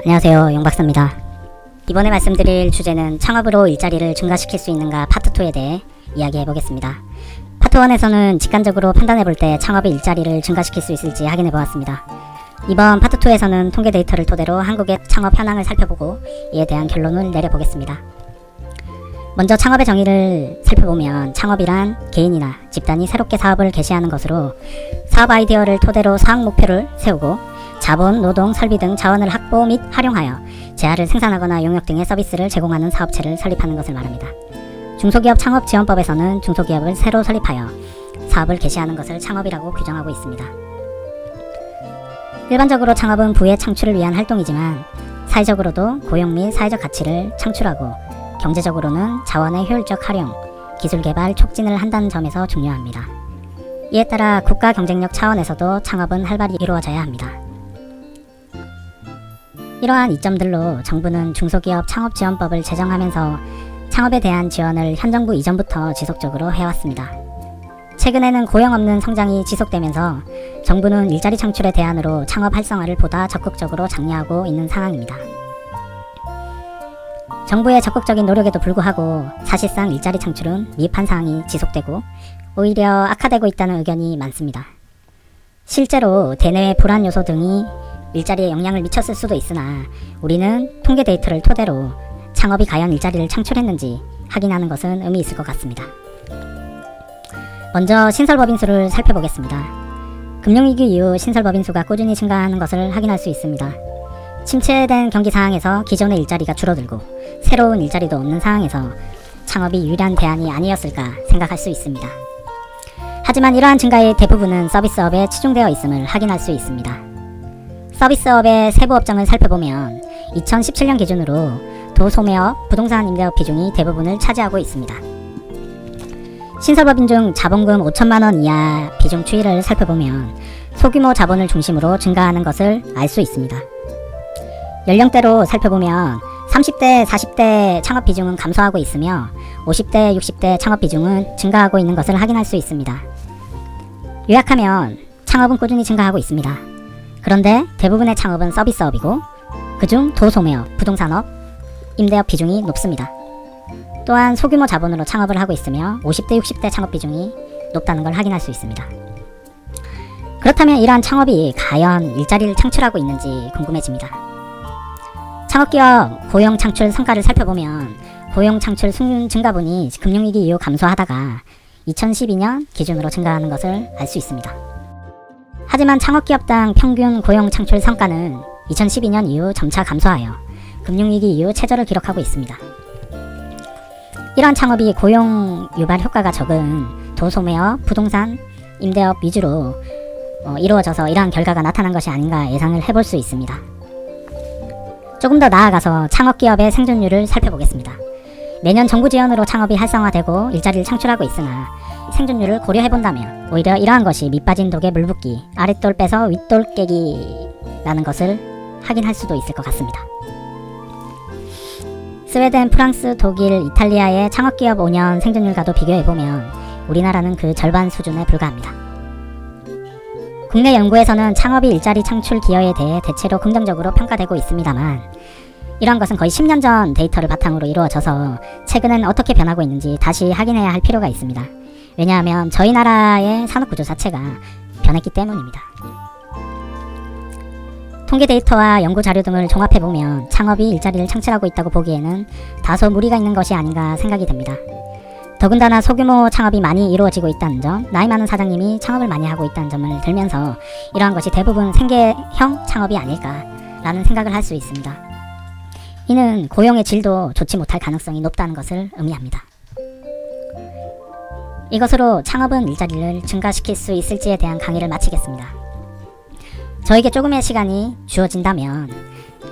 안녕하세요, 영박사입니다. 이번에 말씀드릴 주제는 창업으로 일자리를 증가시킬 수 있는가 파트 2에 대해 이야기해보겠습니다. 파트 1에서는 직관적으로 판단해볼 때 창업의 일자리를 증가시킬 수 있을지 확인해보았습니다. 이번 파트 2에서는 통계 데이터를 토대로 한국의 창업 현황을 살펴보고 이에 대한 결론을 내려보겠습니다. 먼저 창업의 정의를 살펴보면 창업이란 개인이나 집단이 새롭게 사업을 개시하는 것으로 사업 아이디어를 토대로 사업 목표를 세우고 자본, 노동, 설비 등 자원을 확보 및 활용하여 재화를 생산하거나 용역 등의 서비스를 제공하는 사업체를 설립하는 것을 말합니다. 중소기업 창업지원법에서는 중소기업을 새로 설립하여 사업을 개시하는 것을 창업이라고 규정하고 있습니다. 일반적으로 창업은 부의 창출을 위한 활동이지만 사회적으로도 고용 및 사회적 가치를 창출하고 경제적으로는 자원의 효율적 활용, 기술 개발 촉진을 한다는 점에서 중요합니다. 이에 따라 국가 경쟁력 차원에서도 창업은 활발히 이루어져야 합니다. 이러한 이점들로 정부는 중소기업 창업지원법을 제정하면서 창업에 대한 지원을 현 정부 이전부터 지속적으로 해왔습니다. 최근에는 고용 없는 성장이 지속되면서 정부는 일자리 창출의 대안으로 창업 활성화를 보다 적극적으로 장려하고 있는 상황입니다. 정부의 적극적인 노력에도 불구하고 사실상 일자리 창출은 미흡한 상황이 지속되고 오히려 악화되고 있다는 의견이 많습니다. 실제로 대내외 불안 요소 등이 일자리에 영향을 미쳤을 수도 있으나 우리는 통계 데이터를 토대로 창업이 과연 일자리를 창출했는지 확인하는 것은 의미 있을 것 같습니다. 먼저 신설법인 수를 살펴보겠습니다. 금융위기 이후 신설법인 수가 꾸준히 증가하는 것을 확인할 수 있습니다. 침체된 경기 상황에서 기존의 일자리가 줄어들고 새로운 일자리도 없는 상황에서 창업이 유일한 대안이 아니었을까 생각할 수 있습니다. 하지만 이러한 증가의 대부분은 서비스업에 치중되어 있음을 확인할 수 있습니다. 서비스업의 세부 업종을 살펴보면 2017년 기준으로 도소매업, 부동산 임대업 비중이 대부분을 차지하고 있습니다. 신설법인 중 자본금 5천만원 이하 비중 추이를 살펴보면 소규모 자본을 중심으로 증가하는 것을 알 수 있습니다. 연령대로 살펴보면 30대, 40대 창업 비중은 감소하고 있으며 50대, 60대 창업 비중은 증가하고 있는 것을 확인할 수 있습니다. 요약하면 창업은 꾸준히 증가하고 있습니다. 그런데 대부분의 창업은 서비스업이고 그중 도소매업, 부동산업, 임대업 비중이 높습니다. 또한 소규모 자본으로 창업을 하고 있으며 50대, 60대 창업 비중이 높다는 걸 확인할 수 있습니다. 그렇다면 이러한 창업이 과연 일자리를 창출하고 있는지 궁금해집니다. 창업기업 고용 창출 성과를 살펴보면 고용 창출 증가분이 금융위기 이후 감소하다가 2012년 기준으로 증가하는 것을 알 수 있습니다. 하지만 창업기업당 평균 고용 창출 성과는 2012년 이후 점차 감소하여 금융위기 이후 최저를 기록하고 있습니다. 이러한 창업이 고용 유발 효과가 적은 도소매업, 부동산, 임대업 위주로 이루어져서 이러한 결과가 나타난 것이 아닌가 예상을 해볼 수 있습니다. 조금 더 나아가서 창업기업의 생존율을 살펴보겠습니다. 매년 정부 지원으로 창업이 활성화되고 일자리를 창출하고 있으나 생존율을 고려해본다면 오히려 이러한 것이 밑빠진 독에 물 붓기, 아랫돌 빼서 윗돌 깨기라는 것을 확인할 수도 있을 것 같습니다. 스웨덴, 프랑스, 독일, 이탈리아의 창업기업 5년 생존율과도 비교해보면 우리나라는 그 절반 수준에 불과합니다. 국내 연구에서는 창업이 일자리 창출 기여에 대해 대체로 긍정적으로 평가되고 있습니다만 이러한 것은 거의 10년 전 데이터를 바탕으로 이루어져서 최근엔 어떻게 변하고 있는지 다시 확인해야 할 필요가 있습니다. 왜냐하면 저희 나라의 산업구조 자체가 변했기 때문입니다. 통계 데이터와 연구 자료 등을 종합해보면 창업이 일자리를 창출하고 있다고 보기에는 다소 무리가 있는 것이 아닌가 생각이 됩니다. 더군다나 소규모 창업이 많이 이루어지고 있다는 점, 나이 많은 사장님이 창업을 많이 하고 있다는 점을 들면서 이러한 것이 대부분 생계형 창업이 아닐까라는 생각을 할 수 있습니다. 이는 고용의 질도 좋지 못할 가능성이 높다는 것을 의미합니다. 이것으로 창업은 일자리를 증가시킬 수 있을지에 대한 강의를 마치겠습니다. 저에게 조금의 시간이 주어진다면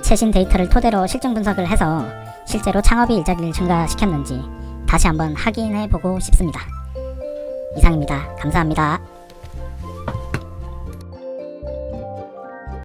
최신 데이터를 토대로 실증 분석을 해서 실제로 창업이 일자리를 증가시켰는지 다시 한번 확인해 보고 싶습니다. 이상입니다. 감사합니다.